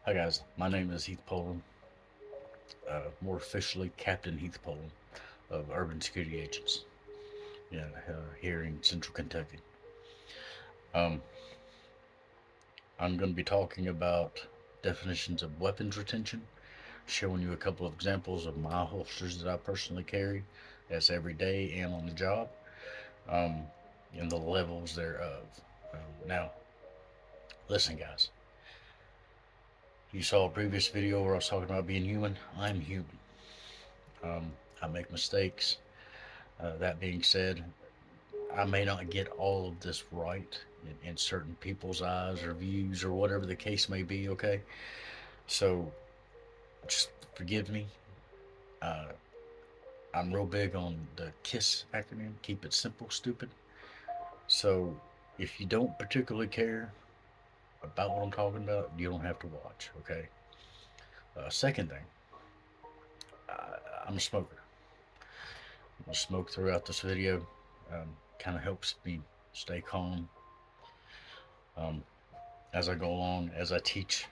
Hi guys, my name is Heath Poland, more officially Captain Heath Poland of Urban Security Agents, here in Central Kentucky. Um, I'm going to be talking about definitions of weapons retention, showing you a couple of examples of my holsters that I personally carry, that's every day and on the job, um, and the levels thereof. Now, listen, guys. You saw a previous video where I was talking about being human. I'm human. I make mistakes. That being said, I may not get all of this right in certain people's eyes or views or whatever the case may be, okay? So just forgive me. Uh, I'm real big on the KISS acronym, keep it simple, stupid. So if you don't particularly care about what I'm talking about, you don't have to watch, okay? Second thing, I'm a smoker. I smoke throughout this video. Kind of helps me stay calm um, as I go along, as I teach,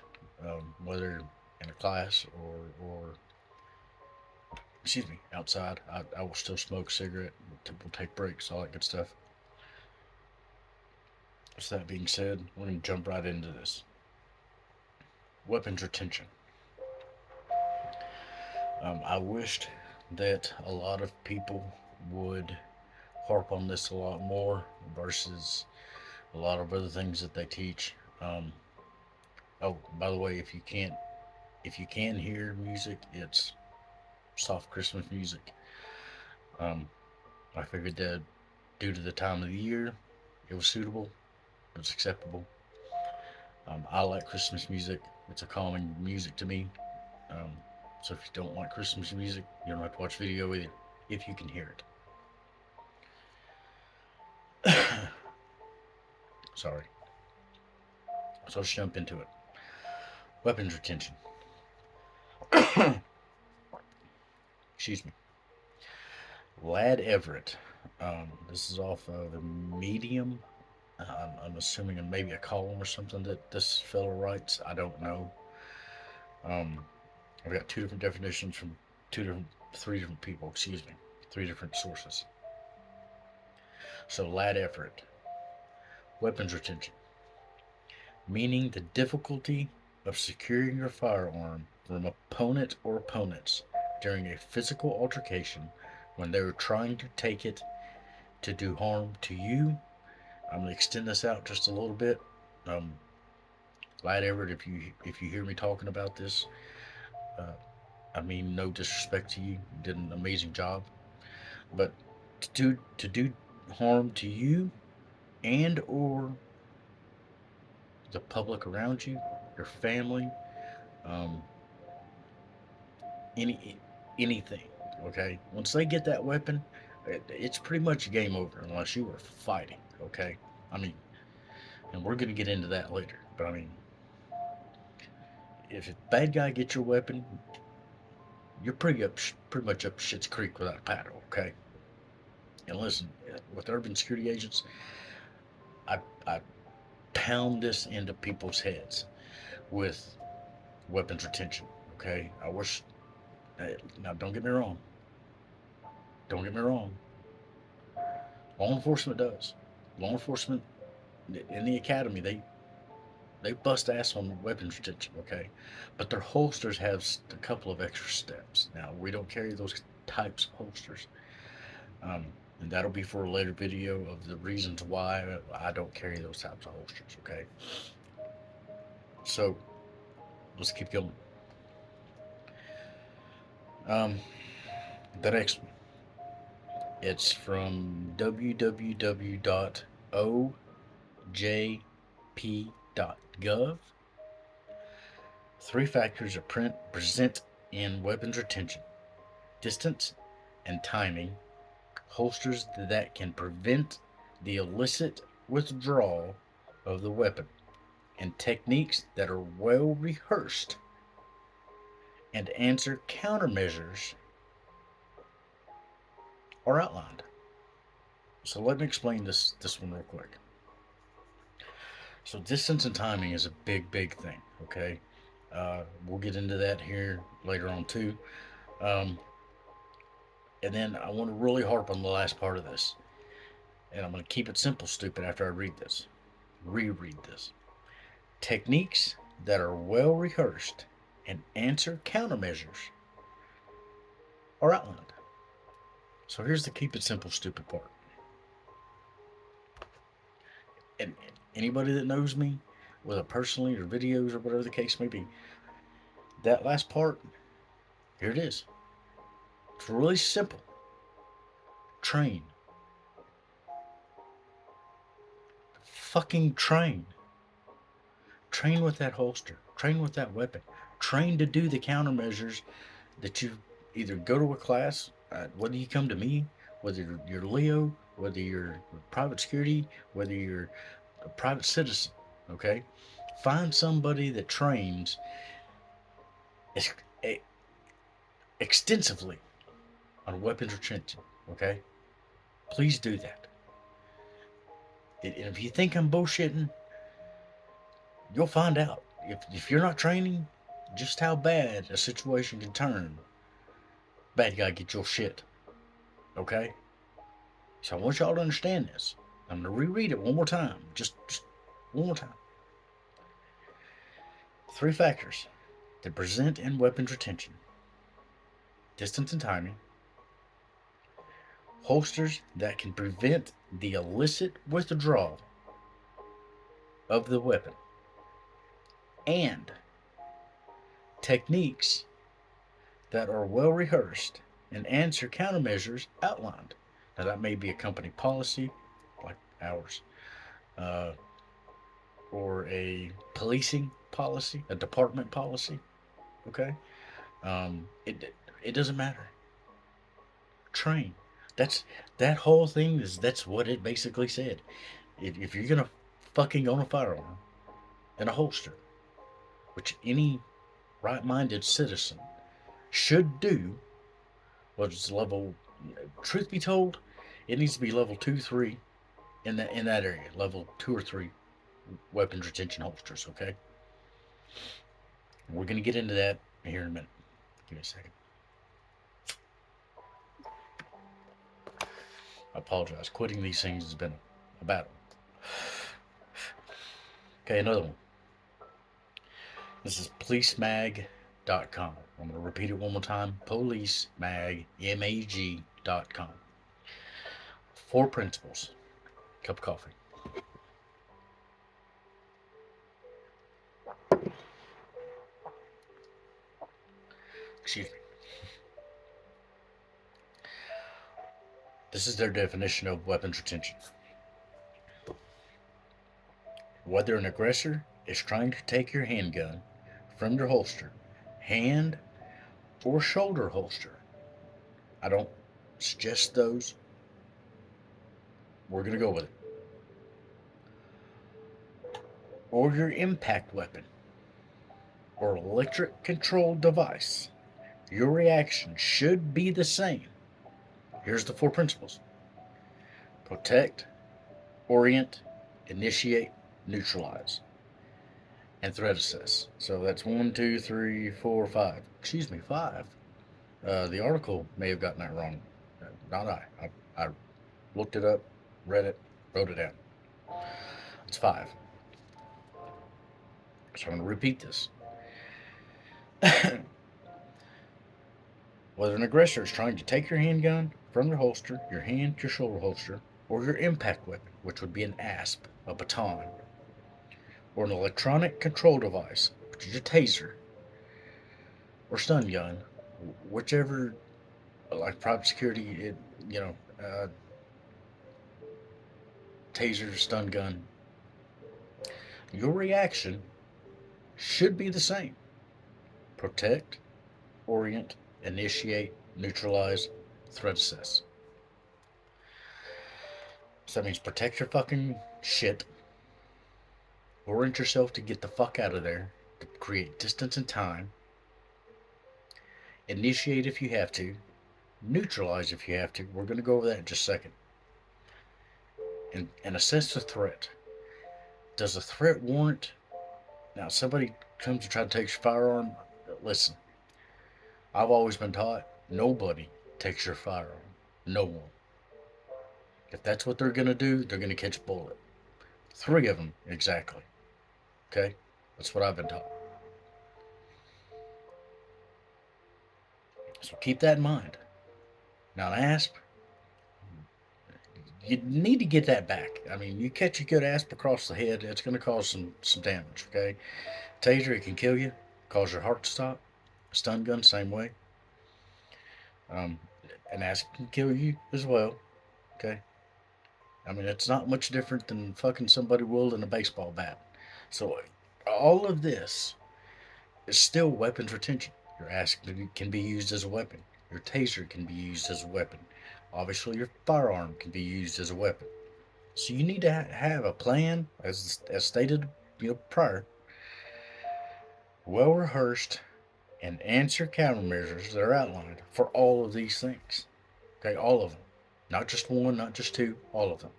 whether in a class or excuse me, outside. I will still smoke a cigarette. We'll take breaks, all that good stuff. So that being said, we're going to jump right into this. Weapons retention. I wished that a lot of people would harp on this a lot more versus a lot of other things that they teach. Um, oh, by the way, if you can hear music, it's soft Christmas music. Um, I figured that due to the time of the year, it was suitable, it was acceptable. I like Christmas music. It's a calming music to me. Um, so if you don't like Christmas music, you don't have to watch video either. If you can hear it. Sorry. So let's jump into it. Weapons retention. Excuse me. Lad Everett. This is off of a Medium. I'm assuming maybe a column or something that this fellow writes. I don't know. Um, I've got two different definitions from three different people. Excuse me, three different sources. So, lad effort, weapons retention, meaning the difficulty of securing your firearm from opponent or opponents during a physical altercation when they are trying to take it to do harm to you. I'm gonna extend this out just a little bit. Um, Lad Everett, if you hear me talking about this, uh, I mean no disrespect to you. You did an amazing job. But to do harm to you and or the public around you, your family, um, any anything. Okay, once they get that weapon, it's pretty much game over unless you are fighting. Okay, I mean, and we're gonna get into that later. But I mean, if a bad guy gets your weapon, you're pretty much up shit's creek without a paddle. Okay, and listen, with urban security agents, I pound this into people's heads with weapons retention. Okay, I wish. Now, don't get me wrong. Don't get me wrong. Law enforcement does. Law enforcement in the academy, they bust ass on weapons retention. Okay, but their holsters have a couple of extra steps. Now, we don't carry those types of holsters, um, and that'll be for a later video of the reasons why I don't carry those types of holsters. Okay, so let's keep going. Um, the next one. It's from www.ojp.gov. Three factors are present in weapons retention: distance and timing, holsters that can prevent the illicit withdrawal of the weapon, and techniques that are well rehearsed and answer countermeasures are outlined. So let me explain this one real quick. So distance and timing is a big thing, okay? We'll get into that here later on too. Um, and then I want to really harp on the last part of this. And I'm going to keep it simple, stupid, after I read this. Reread this. Techniques that are well rehearsed and answer countermeasures are outlined. So here's the keep it simple, stupid part. And anybody that knows me, whether personally or videos or whatever the case may be, that last part, here it is. It's really simple. Train. Fucking train. Train with that holster. Train with that weapon. Train to do the countermeasures that you either go to a class, whether you come to me, whether you're Leo, whether you're private security, whether you're a private citizen, okay? Find somebody that trains ex- extensively on weapons retention, okay? Please do that. And if you think I'm bullshitting, you'll find out. If you're not training, just how bad a situation can turn. Bad guy, get your shit, okay? So I want y'all to understand this. I'm going to reread it one more time. Just one more time. 3 factors that present in weapons retention: distance and timing, holsters that can prevent the illicit withdrawal of the weapon, and techniques that are well rehearsed and answer countermeasures outlined. Now, that may be a company policy, like ours, uh, or a policing policy, a department policy. Okay, it doesn't matter. Train. That's that whole thing that's what it basically said. If you're gonna fucking own a firearm in a holster, which any right-minded citizen should do, was level. Truth be told, it needs to be level 2, 3 in that area. Level 2 or 3 weapons retention holsters. Okay, we're gonna get into that here in a minute. Give me a second. I apologize. Quitting these things has been a battle. Okay, another one. This is policemag.com. I'm going to repeat it one more time. Policemag.com. 4 principles. Cup of coffee. Excuse me. This is their definition of weapons retention. Whether an aggressor is trying to take your handgun from your holster, hand or shoulder holster. I don't suggest those. We're going to go with it. Or your impact weapon or electric controlled device, your reaction should be the same. Here's the 4 principles: protect, orient, initiate, neutralize, and threat assess. So that's 1, 2, 3, 4, 5. Excuse me, 5. The article may have gotten that wrong. Not I looked it up, read it, wrote it down. It's 5. So I'm going to repeat this. Whether an aggressor is trying to take your handgun from your holster, your hand, your shoulder holster, or your impact weapon, which would be an ASP, a baton, or an electronic control device, which is a taser, or stun gun, whichever, like private security, taser, stun gun, your reaction should be the same: protect, orient, initiate, neutralize, threat assess. So that means protect your fucking shit, orient yourself to get the fuck out of there, to create distance and time, initiate if you have to, neutralize if you have to. We're going to go over that in just a second. And assess the threat. Does the threat warrant Now, somebody comes to try to take your firearm. Listen, I've always been taught nobody takes your firearm. No one. If that's what they're gonna do, they're gonna catch a bullet. Three of them exactly. Okay, that's what I've been taught. So keep that in mind. Now, an asp, you need to get that back. I mean, you catch a good asp across the head, it's going to cause some damage. Okay, taser, it can kill you, cause your heart to stop. A stun gun, same way. Um, an asp can kill you as well. Okay, I mean, it's not much different than fucking somebody wielding a baseball bat. So, all of this is still weapons retention. Your asp can be used as a weapon. Your taser can be used as a weapon. Obviously, your firearm can be used as a weapon. So you need to have a plan, as stated, prior, well rehearsed, and answer countermeasures that are outlined for all of these things. Okay, all of them, not just one, not just two, all of them.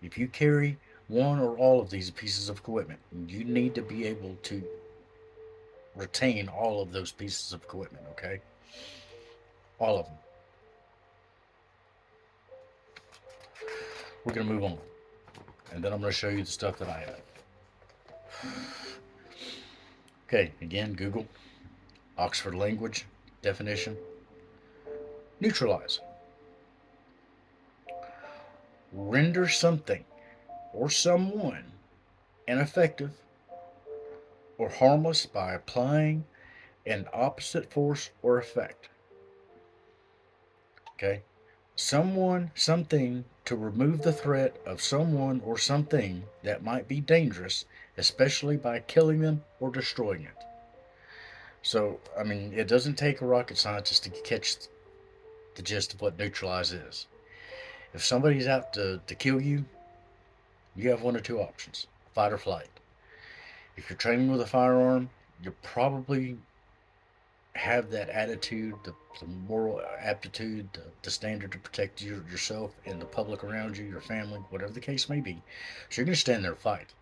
If you carry one or all of these pieces of equipment, you need to be able to retain all of those pieces of equipment. Okay, all of them. We're gonna move on, and then I'm gonna show you the stuff that I have. Okay, again, Google Oxford Language definition. Neutralize. Render something or someone ineffective or harmless by applying an opposite force or effect. Okay? Someone, something to remove the threat of someone or something that might be dangerous, especially by killing them or destroying it. So, I mean, it doesn't take a rocket scientist to catch the gist of what neutralize is. If somebody's out to kill you, you have one or two options: fight or flight. If you're training with a firearm, you probably have that attitude, the moral aptitude, the standard to protect yourself and the public around you, your family, whatever the case may be. So you're going to stand there and fight.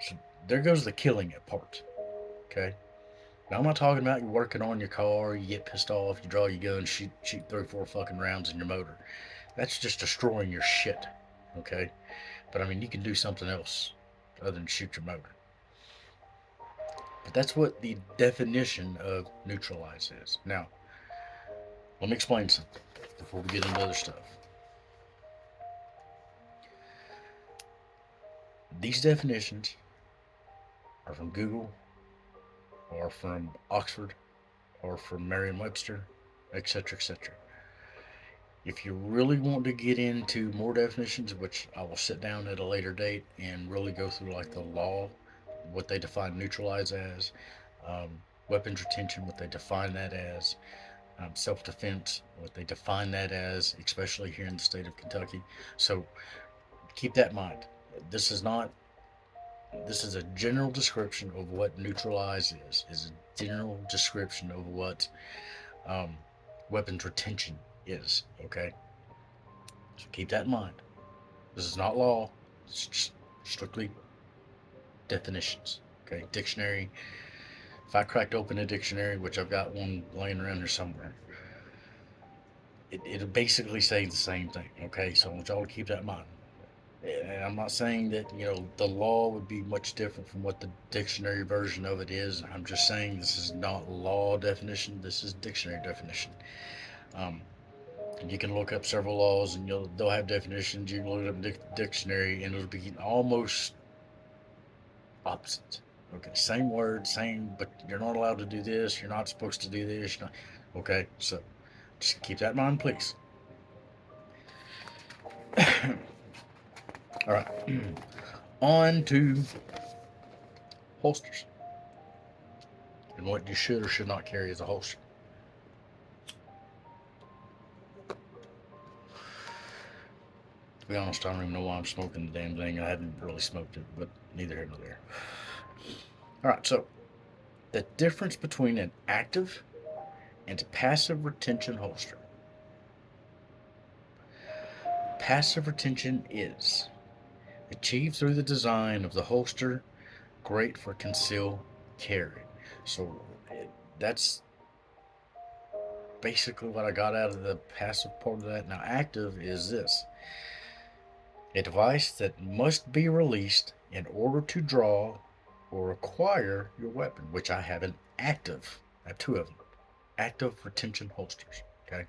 So there goes the killing it part. Okay? Now, I'm not talking about you working on your car, you get pissed off, you draw your gun, shoot 3 or 4 fucking rounds in your motor. That's just destroying your shit. Okay? But I mean, you can do something else other than shoot your motor. But that's what the definition of neutralize is. Now, let me explain something before we get into other stuff. These definitions are from Google, or from Oxford, or from Merriam-Webster, etc., etc. If you really want to get into more definitions, which I will sit down at a later date and really go through like the law, what they define neutralize as, um, weapons retention, what they define that as, self-defense, what they define that as, especially here in the state of Kentucky. So keep that in mind. This is not. This is a general description of what neutralize is. Is a general description of what um, weapons retention is. Okay, so keep that in mind. This is not law. It's just strictly definitions. Okay, dictionary. If I cracked open a dictionary, which I've got one laying around here somewhere, it'll basically say the same thing. Okay, so I want y'all to keep that in mind. And I'm not saying that the law would be much different from what the dictionary version of it is. I'm just saying this is not law definition. This is dictionary definition. Um, you can look up several laws and they'll have definitions. You can look it up in dictionary and it'll be almost opposite. Okay, same word, same, but you're not allowed to do this. You're not supposed to do this. Okay, so just keep that in mind, please. All right, on to holsters and what you should or should not carry as a holster. To be honest, I don't even know why I'm smoking the damn thing. I haven't really smoked it, but neither here nor there. All right, so the difference between an active and a passive retention holster. Passive retention is Achieved through the design of the holster, great for concealed carry. So that's basically what I got out of the passive part of that. Now, active is this: a device that must be released in order to draw or acquire your weapon, which I have an active. I have two of them. Active retention holsters. Okay.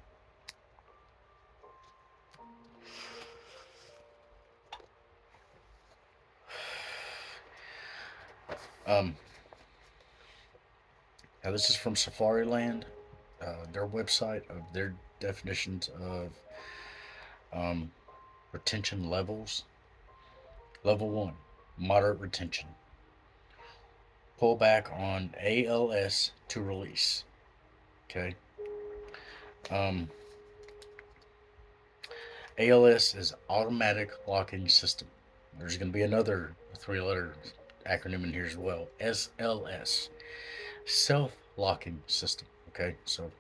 Um, Now this is from Safariland. Their website of their definitions of um, retention levels. Level one, moderate retention. Pull back on ALS to release. Okay. Um, ALS is automatic locking system. There's going to be another three-letter acronym in here as well. SLS, self-locking system. Okay, so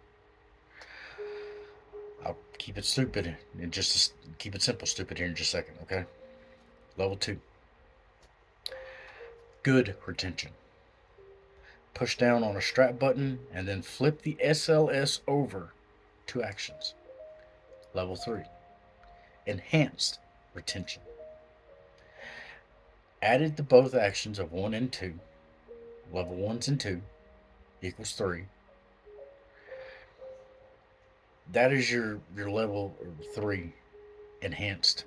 I'll keep it stupid and just keep it simple, stupid here in just a second. Okay. Level two, good retention. Push down on a strap button and then flip the SLS over to actions. Level 3, enhanced retention. Added to both actions of 1 and 2. Level 1s and 2 equals 3. That is your level 3 enhanced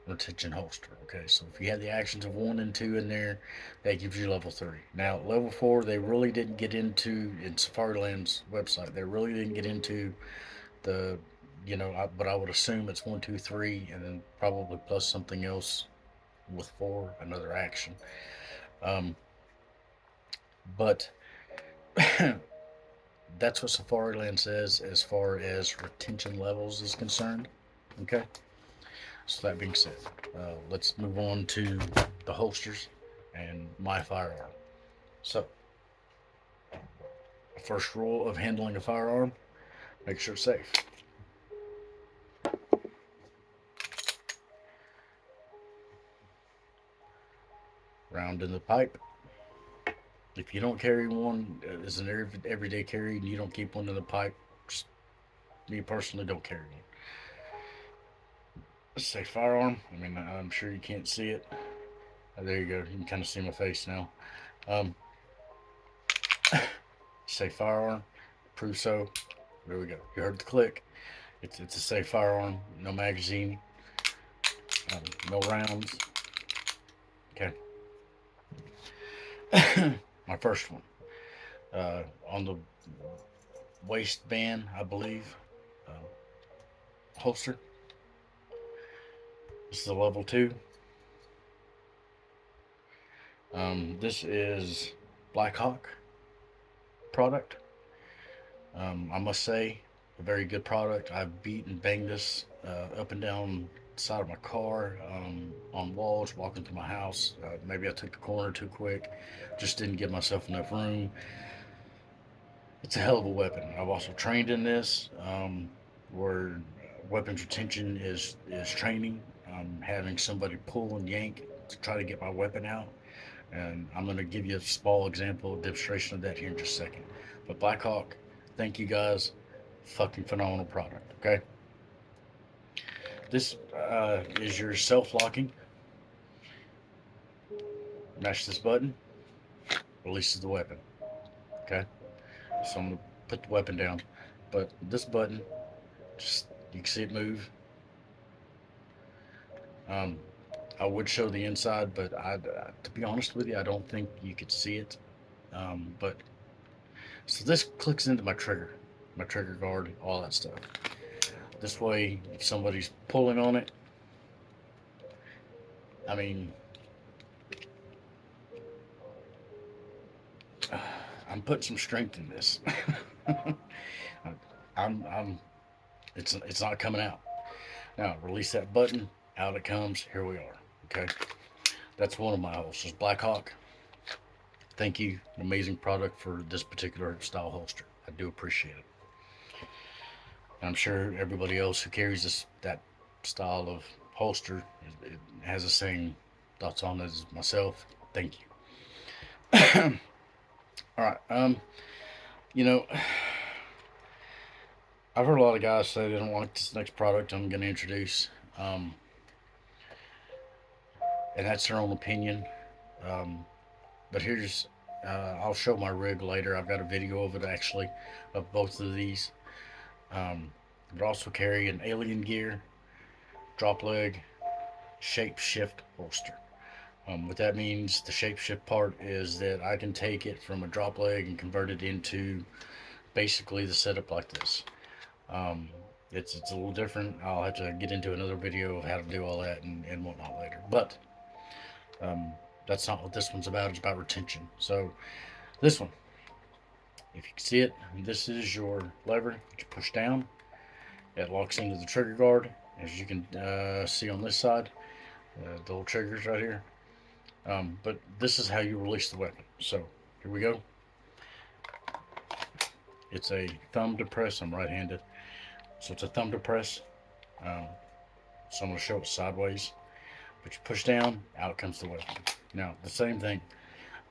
retention holster. Okay, so if you have the actions of 1 and 2 in there, that gives you level 3. Now, level 4, they really didn't get into, in Safariland's website, they really didn't get into the, but I would assume it's 1, 2, 3, and then probably plus something else with 4, another action. But that's what Safariland says as far as retention levels is concerned. Okay. So that being said, let's move on to the holsters and my firearm. So, first rule of handling a firearm: make sure it's safe. Round in the pipe. If you don't carry one as an everyday carry and you don't keep one in the pipe, just me personally don't carry one. Let's say firearm. I mean, I'm sure you can't see it. There you go. You can kind of see my face now. Um, say firearm. Prove so. There we go. You heard the click. It's a safe firearm. No magazine. No rounds. Okay. My first one. On the waistband, I believe. Holster. This is a level 2. This is Blackhawk product. I must say, a very good product. I've beat and banged this up and down the side of my car, on walls, walking through my house. Maybe I took the corner too quick, just didn't give myself enough room. It's a hell of a weapon. I've also trained in this, where weapons retention is training. I'm having somebody pull and yank to try to get my weapon out. And I'm going to give you a small example, demonstration of that here in just a second. But Blackhawk, thank you guys. Fucking phenomenal product, okay? This is your self-locking. Mash this button, releases the weapon, okay? So I'm going to put the weapon down. But this button, just, you can see it move. I would show the inside, but to be honest with you, I don't think you could see it. But so this clicks into my trigger guard, all that stuff. This way, if somebody's pulling on it, I mean, I'm putting some strength in this. It's not coming out. Now, release that button, out it comes. Here we are. Okay, that's one of my holsters, Blackhawk. Thank you, an amazing product for this particular style holster. I do appreciate it. And I'm sure everybody else who carries that style of holster, it has the same thoughts on it as myself. Thank you. All right. You know, I've heard a lot of guys say they don't like this next product I'm going to introduce, um, and that's their own opinion. Um, but here's, I'll show my rig later. I've got a video of it actually, of both of these. But also carry an Alien Gear drop leg shape shift holster. What that means, the shape shift part is that I can take it from a drop leg and convert it into basically the setup like this. Um, it's a little different. I'll have to get into another video of how to do all that and whatnot later. But um, that's not what this one's about. It's about retention. So this one, if you can see it, this is your lever that you push down. It locks into the trigger guard, as you can see on this side. The little triggers right here. But this is how you release the weapon. So here we go. It's a thumb depress. I'm right-handed, so it's a thumb depress. Um, so I'm going to show it sideways. But you push down, out comes the weapon. Now the same thing.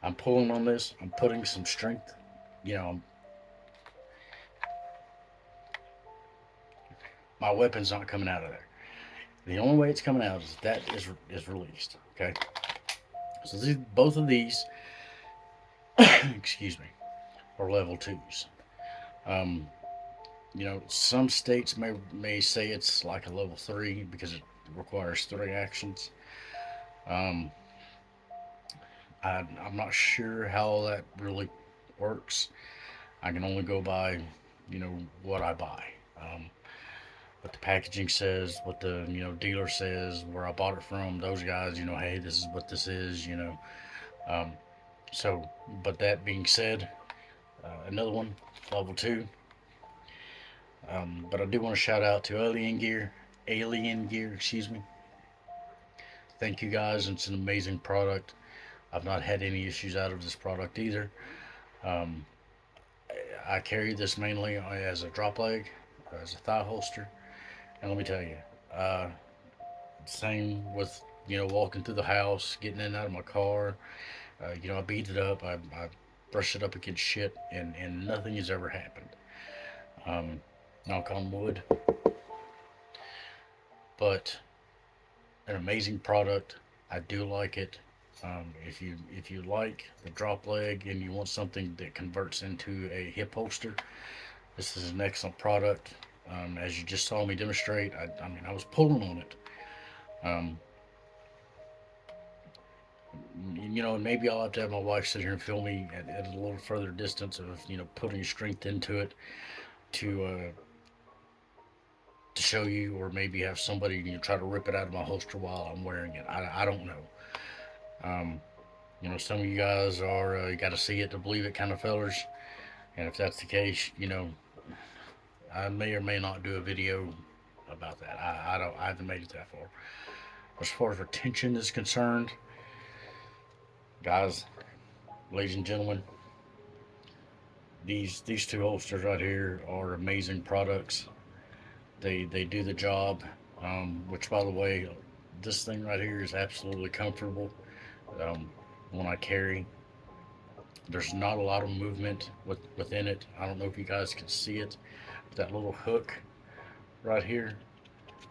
I'm pulling on this. I'm putting some strength. You know, my weapon's not coming out of there. The only way it's coming out is that is released. Okay. So both of these, excuse me, are level twos. Um, some states may say it's like a level three because it requires three actions. Um, I'm not sure how that really works. I can only go by, what I buy. Um, what the packaging says, what the dealer says, where I bought it from. Those guys, hey, this is what this is. Um, so, but that being said, another one, level two. But I do want to shout out to Alien Gear, excuse me. Thank you guys. It's an amazing product. I've not had any issues out of this product either. Um, I carry this mainly as a drop leg, as a thigh holster, and let me tell you, uh, same with walking through the house, getting in and out of my car. I beat it up, I brush it up against shit, and nothing has ever happened. Um, Knock on wood, but an amazing product. I do like it. If you like the drop leg and you want something that converts into a hip holster, this is an excellent product. As you just saw me demonstrate, I mean I was pulling on it. Um, maybe I'll have to have my wife sit here and film me at a little further distance of putting strength into it to to show you, or maybe have somebody try to rip it out of my holster while I'm wearing it. I don't know. Um, some of you guys are you got to see it to believe it kind of fellers, and if that's the case, I may or may not do a video about that. I don't. I haven't made it that far. As far as retention is concerned, guys, ladies and gentlemen, these two holsters right here are amazing products. They do the job. Which, by the way, this thing right here is absolutely comfortable. Um, when I carry, there's not a lot of movement within it. I don't know if you guys can see it. But that little hook right here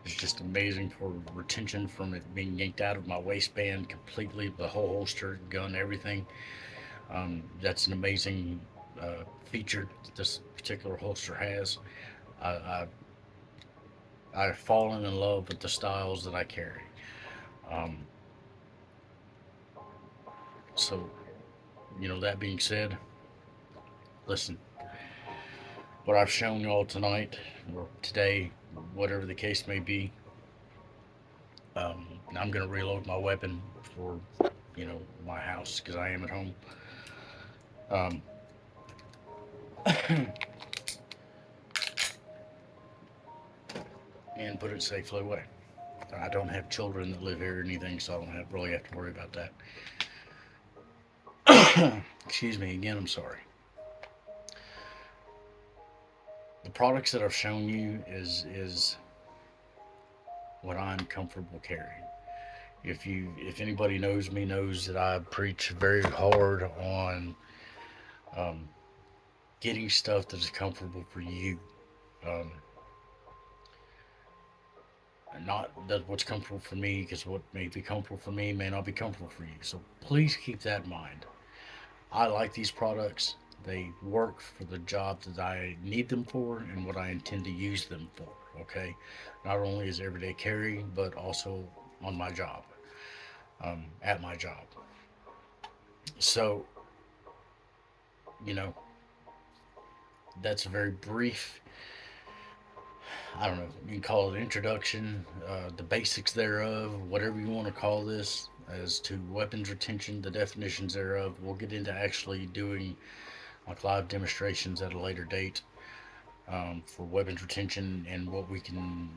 is just amazing for retention from it being yanked out of my waistband completely. The whole holster, gun, everything. That's an amazing feature that this particular holster has. I, I I've fallen in love with the styles that I carry. Um, so, that being said, listen, what I've shown y'all tonight or today, whatever the case may be, I'm going to reload my weapon for, my house because I am at home. Um, and put it safely away. I don't have children that live here or anything, so I don't really have to worry about that. Excuse me again, I'm sorry. The products that I've shown you is what I'm comfortable carrying. If anybody knows me, knows that I preach very hard on um, getting stuff that is comfortable for you. Um, Not that what's comfortable for me, because what may be comfortable for me may not be comfortable for you. So please keep that in mind. I like these products. They work for the job that I need them for and what I intend to use them for. Okay, not only as everyday carry, but also on my job, at my job. So you know that's a very brief. I don't know. You can call it introduction, the basics thereof, whatever you want to call this, as to weapons retention, the definitions thereof. We'll get into actually doing like live demonstrations at a later date for weapons retention and what we can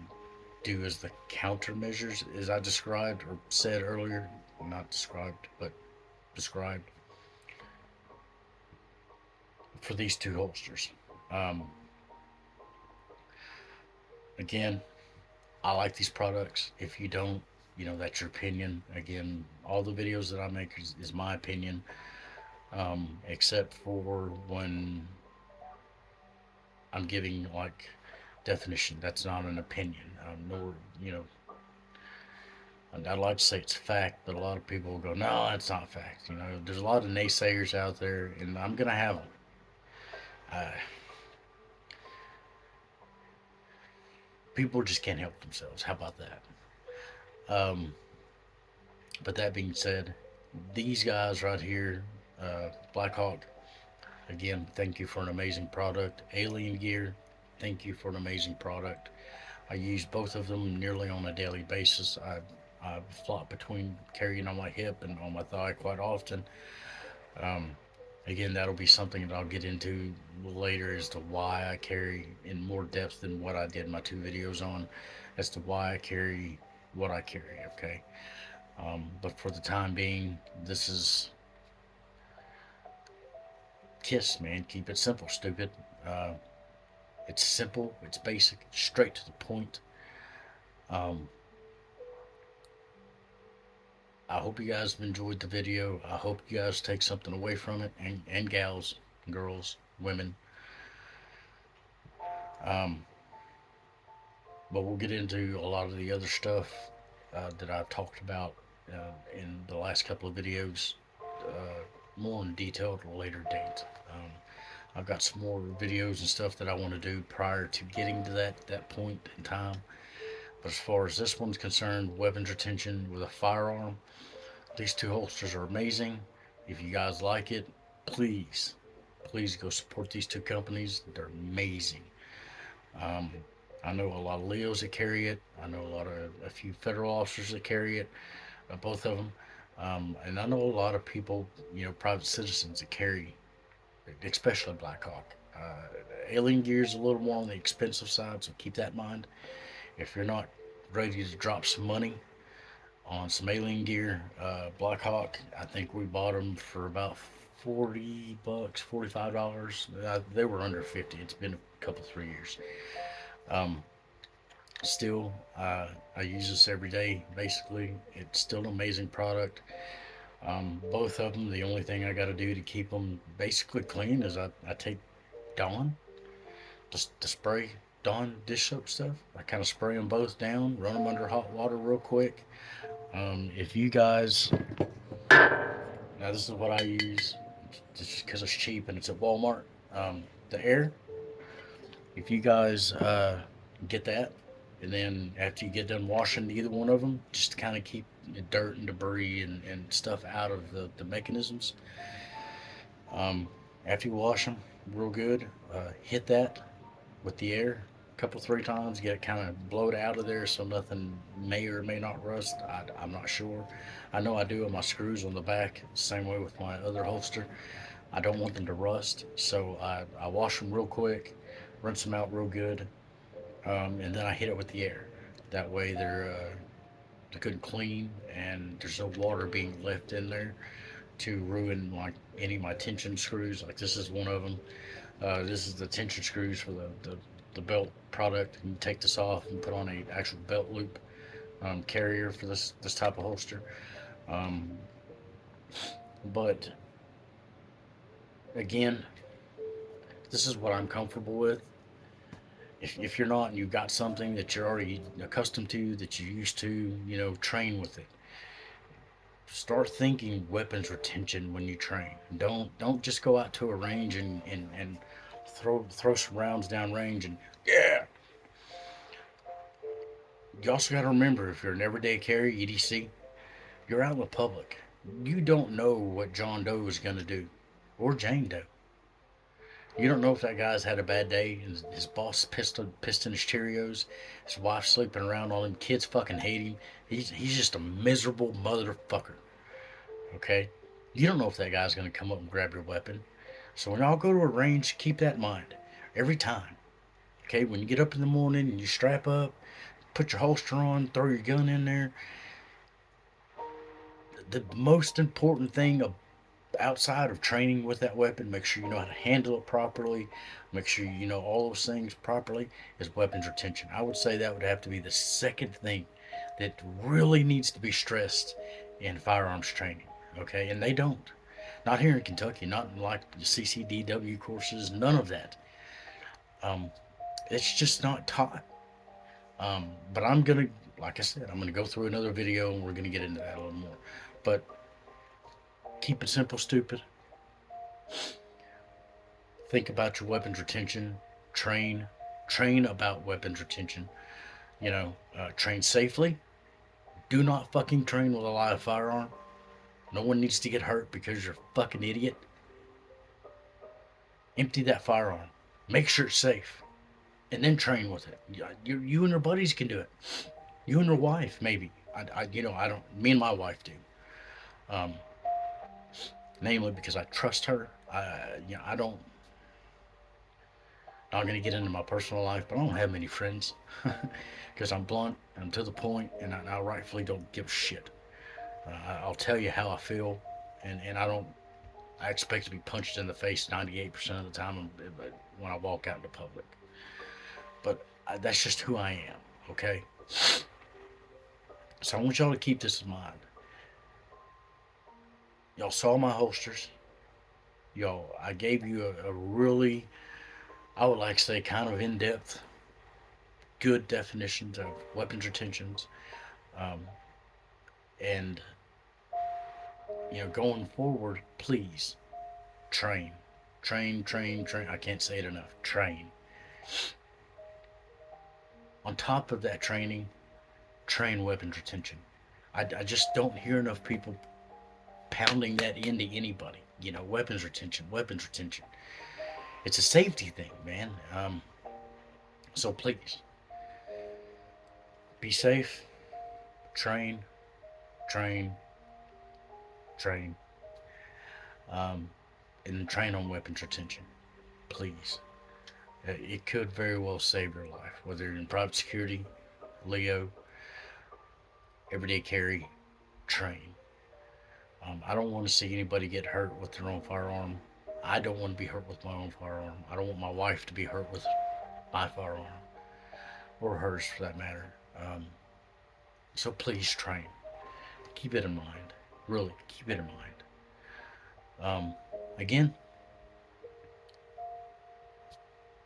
do as the countermeasures, as I described or said earlier. Not described, but described for these two holsters. Um, Again, I like these products. If you don't, that's your opinion. Again, all the videos that I make is my opinion, except for when I'm giving like definition. That's not an opinion, nor, I'd like to say it's fact, but a lot of people will go, no, that's not fact. There's a lot of naysayers out there, and I'm going to have them. Uh, People just can't help themselves. How about that? Um, but that being said, these guys right here, Blackhawk, again, thank you for an amazing product. Alien Gear, thank you for an amazing product. I use both of them nearly on a daily basis. I flop between carrying on my hip and on my thigh quite often. Um, Again, that'll be something that I'll get into later as to why I carry in more depth than what I did my two videos on, as to why I carry what I carry. Okay, but for the time being, this is KISS, man. Keep it simple, stupid. Uh, it's simple, it's basic, straight to the point. Um, I hope you guys have enjoyed the video. I hope you guys take something away from it, and gals, girls, women. Um, but we'll get into a lot of the other stuff that I've talked about in the last couple of videos more in detail at a later date. I've got some more videos and stuff that I want to do prior to getting to that point in time. But as far as this one's concerned, weapons retention with a firearm, these two holsters are amazing. If you guys like it, please go support these two companies. They're amazing. Um, I know a lot of Leos that carry it. I know a few federal officers that carry it, both of them. And I know a lot of people, private citizens that carry, especially Blackhawk. Alien Gear is a little more on the expensive side, so keep that in mind. If you're not ready to drop some money on some Alien Gear, Blackhawk, I think we bought them for about $40, $45. They were under 50. It's been a couple 3 years. Um, Still, I use this every day. Basically, it's still an amazing product. Both of them. The only thing I got to do to keep them basically clean is I take Dawn, just the spray Dawn dish soap stuff. I kind of spray them both down, run them under hot water real quick. If you guys, now this is what I use, just because it's cheap and it's at Walmart. The Air. If you guys get that, and then after you get done washing either one of them, just to kind of keep the dirt and debris and stuff out of the mechanisms. Um, After you wash them real good, hit that with the Air a couple, 3 times, get it kind of blowed out of there so nothing may or may not rust. I'm not sure. I know I do on my screws on the back, same way with my other holster. I don't want them to rust, so I wash them real quick, rinse them out real good, and then I hit it with the Air. That way they're good and clean, and there's no water being left in there to ruin like any of my tension screws. Like this is one of them. This is the tension screws for the belt product. You take this off and put on a actual belt loop carrier for this type of holster. Um, but again, this is what I'm comfortable with. If you're not and you've got something that you're already accustomed to, that you're used to, train with it. Start thinking weapons retention when you train. Don't just go out to a range and throw some rounds down range and yeah. You also got to remember, if you're an everyday carry EDC, you're out in the public. You don't know what John Doe is going to do, or Jane Doe. You don't know if that guy's had a bad day and his boss pissed in his Cheerios, his wife sleeping around on him, kids fucking hate him. He's just a miserable motherfucker. Okay? You don't know if that guy's going to come up and grab your weapon. So when y'all go to a range, keep that in mind every time. Okay? When you get up in the morning and you strap up, put your holster on, throw your gun in there. The most important thing outside of training with that weapon, make sure you know how to handle it properly, make sure you know all those things properly, is weapons retention. I would say that would have to be the second thing that really needs to be stressed in firearms training. Okay, and they don't. Not here in Kentucky, not in like the CCDW courses, none of that. Um, it's just not taught. But I'm gonna, like I said, I'm gonna go through another video and we're gonna get into that a little more. But keep it simple, stupid. Think about your weapons retention. Train about weapons retention. Train safely. Do not fucking train with a live firearm. No one needs to get hurt because you're a fucking idiot. Empty that firearm. Make sure it's safe. And then train with it. You and your buddies can do it. You and your wife, maybe. I don't. Me and my wife do. Um, Namely because I trust her. I don't. Not gonna get into my personal life, but I don't have many friends because I'm blunt, I'm to the point, and I rightfully don't give a shit. I'll tell you how I feel, and I don't. I expect to be punched in the face 98% of the time when I walk out in the public. But that's just who I am. Okay. So I want y'all to keep this in mind. Y'all saw my holsters. Y'all, I gave you a really, I would like to say, kind of in-depth, good definitions of weapons retentions. Um, and, going forward, please train. Train, train, train. I can't say it enough. Train. On top of that training, train weapons retention. I just don't hear enough people pounding that into anybody. Weapons retention, weapons retention. It's a safety thing, man. So please, be safe, train, train, train, and train on weapons retention. Please. It could very well save your life, whether you're in private security, Leo, everyday carry, train. I don't want to see anybody get hurt with their own firearm. I don't want to be hurt with my own firearm. I don't want my wife to be hurt with my firearm, or hers for that matter. So please train. Keep it in mind. Really, keep it in mind. Again,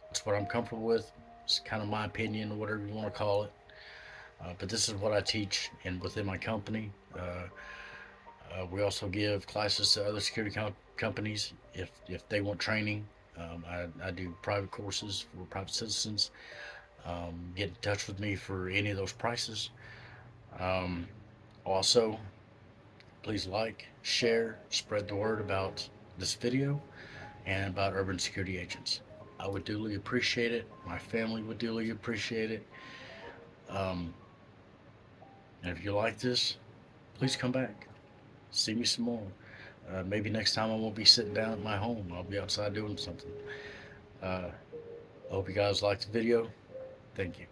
that's what I'm comfortable with. It's kind of my opinion, or whatever you want to call it. But this is what I teach within my company. We also give classes to other security companies if they want training. I do private courses for private citizens. Get in touch with me for any of those prices. Also, please like, share, spread the word about this video and about urban security agents. I would duly appreciate it. My family would duly appreciate it. And if you like this, please come back. See me some more. Maybe next time I won't be sitting down at my home. I'll be outside doing something. I hope you guys liked the video. Thank you.